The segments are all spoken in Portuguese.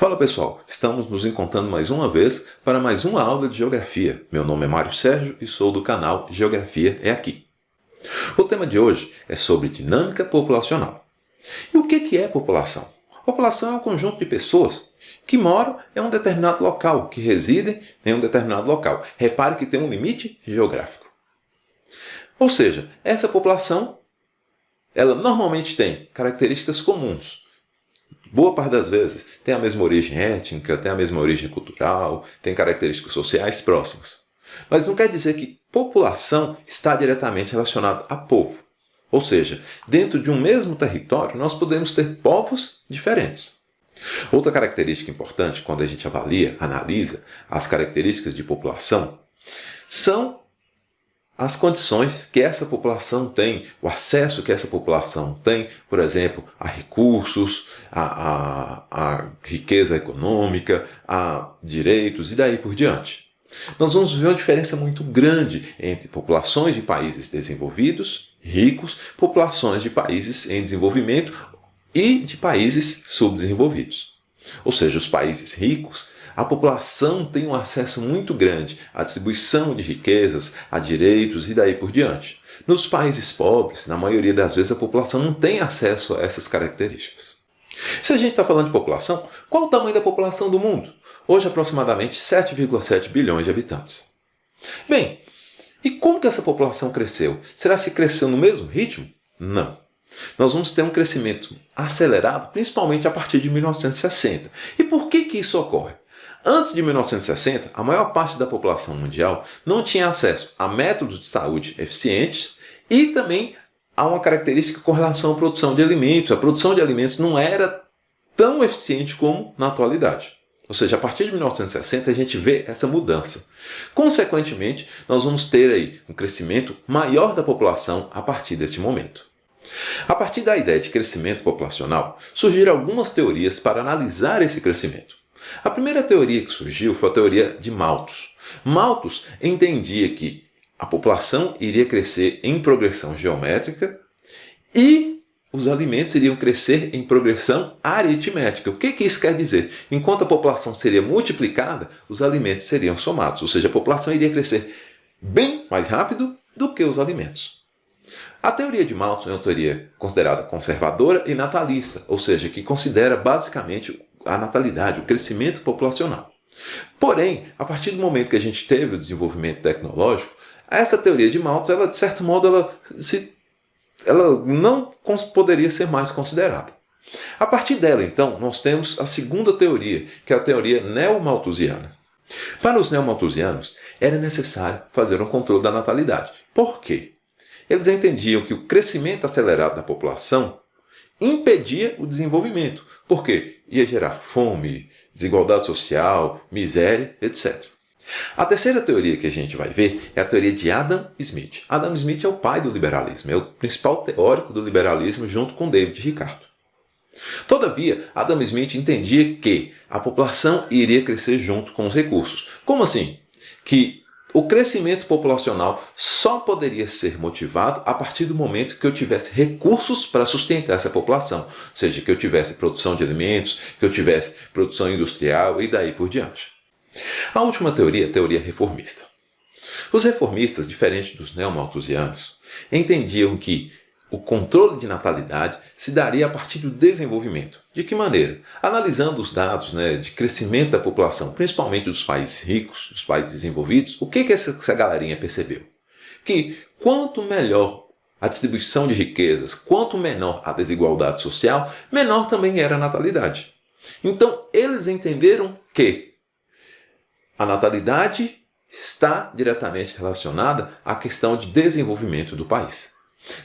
Fala pessoal, estamos nos encontrando mais uma vez para mais uma aula de Geografia. Meu nome é Mário Sérgio e sou do canal Geografia é Aqui. O tema de hoje é sobre dinâmica populacional. E o que é população? População é um conjunto de pessoas que moram em um determinado local, que residem em um determinado local. Repare que tem um limite geográfico. Ou seja, essa população, ela normalmente tem características comuns. Boa parte das vezes tem a mesma origem étnica, tem a mesma origem cultural, tem características sociais próximas. Mas não quer dizer que população está diretamente relacionada a povo. Ou seja, dentro de um mesmo território nós podemos ter povos diferentes. Outra característica importante quando a gente analisa as características de população, são as condições que essa população tem, o acesso que essa população tem, por exemplo, a recursos, a riqueza econômica, a direitos e daí por diante. Nós vamos ver uma diferença muito grande entre populações de países desenvolvidos, ricos, populações de países em desenvolvimento e de países subdesenvolvidos. Ou seja, os países ricos, a população tem um acesso muito grande à distribuição de riquezas, a direitos e daí por diante. Nos países pobres, na maioria das vezes, a população não tem acesso a essas características. Se a gente está falando de população, qual o tamanho da população do mundo? Hoje, aproximadamente 7,7 bilhões de habitantes. Bem, e como que essa população cresceu? Será que cresceu no mesmo ritmo? Não. Nós vamos ter um crescimento acelerado, principalmente a partir de 1960. E por que isso ocorre? Antes de 1960, a maior parte da população mundial não tinha acesso a métodos de saúde eficientes e também a uma característica com relação à produção de alimentos. A produção de alimentos não era tão eficiente como na atualidade. Ou seja, a partir de 1960 a gente vê essa mudança. Consequentemente, nós vamos ter aí um crescimento maior da população a partir deste momento. A partir da ideia de crescimento populacional, surgiram algumas teorias para analisar esse crescimento. A primeira teoria que surgiu foi a teoria de Malthus. Malthus entendia que a população iria crescer em progressão geométrica e os alimentos iriam crescer em progressão aritmética. O que isso quer dizer? Enquanto a população seria multiplicada, os alimentos seriam somados. Ou seja, a população iria crescer bem mais rápido do que os alimentos. A teoria de Malthus é uma teoria considerada conservadora e natalista, ou seja, que considera basicamente a natalidade, o crescimento populacional. Porém, a partir do momento que a gente teve o desenvolvimento tecnológico, essa teoria de Malthus, ela, de certo modo, ela não poderia ser mais considerada. A partir dela, então, nós temos a segunda teoria, que é a teoria neomalthusiana. Para os neomalthusianos, era necessário fazer um controle da natalidade. Por quê? Eles entendiam que o crescimento acelerado da população impedia o desenvolvimento, porque ia gerar fome, desigualdade social, miséria, etc. A terceira teoria que a gente vai ver é a teoria de Adam Smith. Adam Smith é o pai do liberalismo, é o principal teórico do liberalismo junto com David Ricardo. Todavia, Adam Smith entendia que a população iria crescer junto com os recursos. Como assim? Que o crescimento populacional só poderia ser motivado a partir do momento que eu tivesse recursos para sustentar essa população. Ou seja, que eu tivesse produção de alimentos, que eu tivesse produção industrial e daí por diante. A última teoria é a teoria reformista. Os reformistas, diferente dos neomalthusianos, entendiam que o controle de natalidade se daria a partir do desenvolvimento. De que maneira? Analisando os dados de crescimento da população, principalmente dos países ricos, dos países desenvolvidos, o que essa galerinha percebeu? Que quanto melhor a distribuição de riquezas, quanto menor a desigualdade social, menor também era a natalidade. Então, eles entenderam que a natalidade está diretamente relacionada à questão de desenvolvimento do país.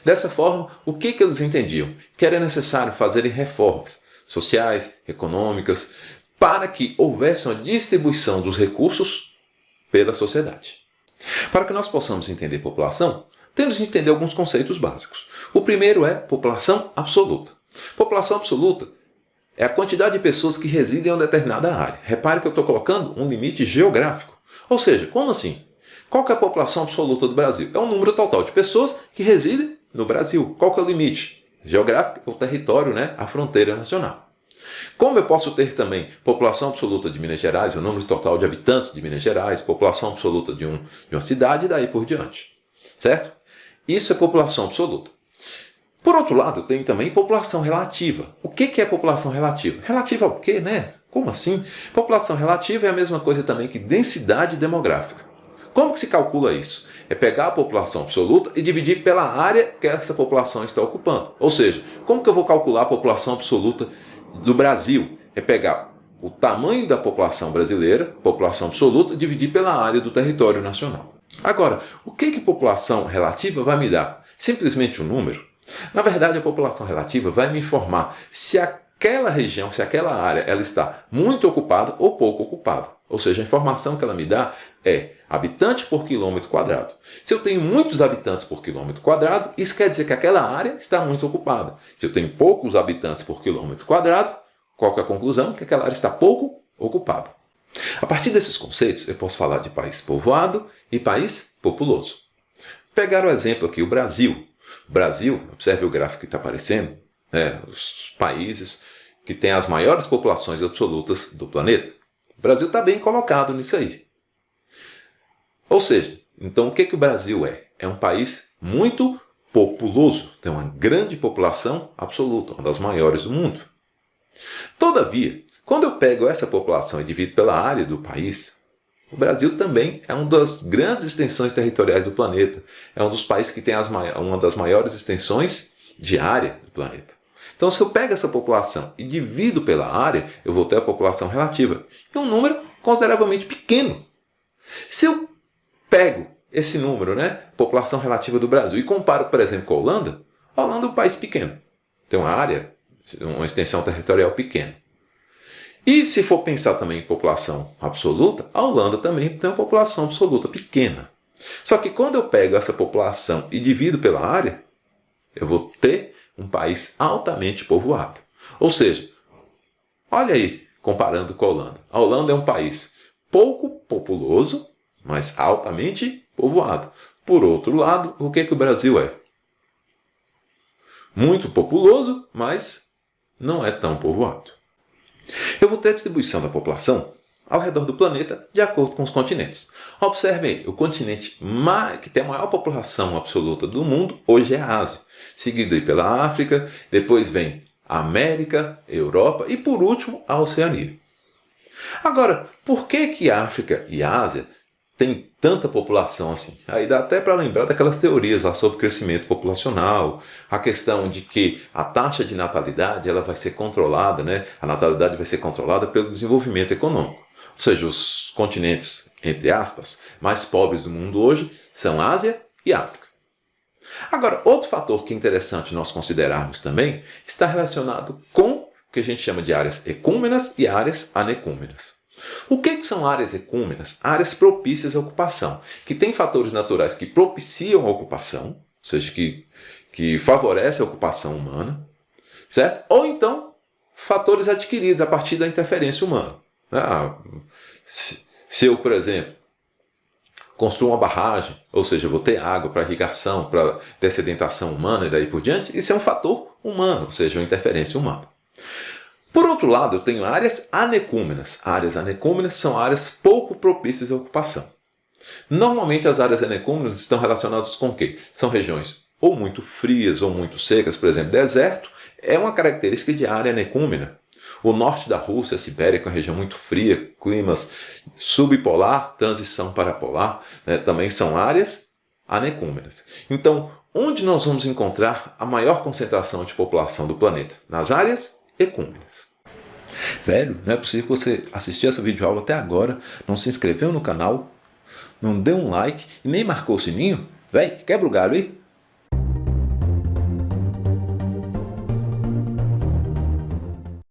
Dessa forma, o que eles entendiam? Que era necessário fazerem reformas sociais, econômicas, para que houvesse uma distribuição dos recursos pela sociedade. Para que nós possamos entender população, temos que entender alguns conceitos básicos. O primeiro é população absoluta. População absoluta é a quantidade de pessoas que residem em uma determinada área. Repare que eu estou colocando um limite geográfico. Ou seja, como assim? Qual que é a população absoluta do Brasil? É o número total de pessoas que residem no Brasil. Qual que é o limite? Geográfico, o território, a fronteira nacional. Como eu posso ter também população absoluta de Minas Gerais, o número total de habitantes de Minas Gerais, população absoluta de uma cidade e daí por diante. Certo? Isso é população absoluta. Por outro lado, tem também população relativa. O que é população relativa? Relativa ao quê, né? Como assim? População relativa é a mesma coisa também que densidade demográfica. Como que se calcula isso? É pegar a população absoluta e dividir pela área que essa população está ocupando. Ou seja, como que eu vou calcular a população absoluta do Brasil? É pegar o tamanho da população brasileira, população absoluta, dividir pela área do território nacional. Agora, o que população relativa vai me dar? Simplesmente um número? Na verdade, a população relativa vai me informar se aquela região, se aquela área, ela está muito ocupada ou pouco ocupada. Ou seja, a informação que ela me dá é habitante por quilômetro quadrado. Se eu tenho muitos habitantes por quilômetro quadrado, isso quer dizer que aquela área está muito ocupada. Se eu tenho poucos habitantes por quilômetro quadrado, qual que é a conclusão? Que aquela área está pouco ocupada. A partir desses conceitos, eu posso falar de país povoado e país populoso. Pegar o exemplo aqui, o Brasil. O Brasil, observe o gráfico que está aparecendo, os países que têm as maiores populações absolutas do planeta. O Brasil está bem colocado nisso aí. Ou seja, então o que o Brasil é? É um país muito populoso, tem uma grande população absoluta, uma das maiores do mundo. Todavia, quando eu pego essa população e divido pela área do país, o Brasil também é uma das grandes extensões territoriais do planeta. É um dos países que tem uma das maiores extensões de área do planeta. Então, se eu pego essa população e divido pela área, eu vou ter a população relativa. E um número consideravelmente pequeno. Se eu pego esse número, população relativa do Brasil, e comparo, por exemplo, com a Holanda é um país pequeno. Tem uma área, uma extensão territorial pequena. E se for pensar também em população absoluta, a Holanda também tem uma população absoluta pequena. Só que quando eu pego essa população e divido pela área, eu vou ter um país altamente povoado. Ou seja, olha aí, comparando com a Holanda. A Holanda é um país pouco populoso, mas altamente povoado. Por outro lado, o que o Brasil é? Muito populoso, mas não é tão povoado. Eu vou ter a distribuição da população ao redor do planeta de acordo com os continentes. Observe aí, o continente que tem a maior população absoluta do mundo hoje é a Ásia, seguido aí pela África, depois vem a América, Europa e por último a Oceania. Agora, por que a África e a Ásia têm tanta população assim? Aí dá até para lembrar daquelas teorias lá sobre crescimento populacional, a questão de que a taxa de natalidade ela vai ser controlada, a natalidade vai ser controlada pelo desenvolvimento econômico. Ou seja, os continentes, entre aspas, mais pobres do mundo hoje são Ásia e África. Agora, outro fator que é interessante nós considerarmos também está relacionado com o que a gente chama de áreas ecúmenas e áreas anecúmenas. O que são áreas ecúmenas? Áreas propícias à ocupação, que têm fatores naturais que propiciam a ocupação, ou seja, que favorecem a ocupação humana, certo? Ou então, fatores adquiridos a partir da interferência humana. Se eu, por exemplo, construo uma barragem, ou seja, eu vou ter água para irrigação, para ter sedentação humana e daí por diante, isso é um fator humano, ou seja, uma interferência humana. Por outro lado, eu tenho áreas anecúmenas. Áreas anecúmenas são áreas pouco propícias à ocupação. Normalmente as áreas anecúmenas estão relacionadas com o quê? São regiões ou muito frias ou muito secas, por exemplo, deserto, é uma característica de área anecúmena. O norte da Rússia, a Sibéria, que é uma região muito fria, climas subpolar, transição para polar, também são áreas anecúmenas. Então, onde nós vamos encontrar a maior concentração de população do planeta? Nas áreas ecúmenas. Velho, não é possível que você assistiu essa videoaula até agora, não se inscreveu no canal, não deu um like e nem marcou o sininho? Velho, quebra o galho aí.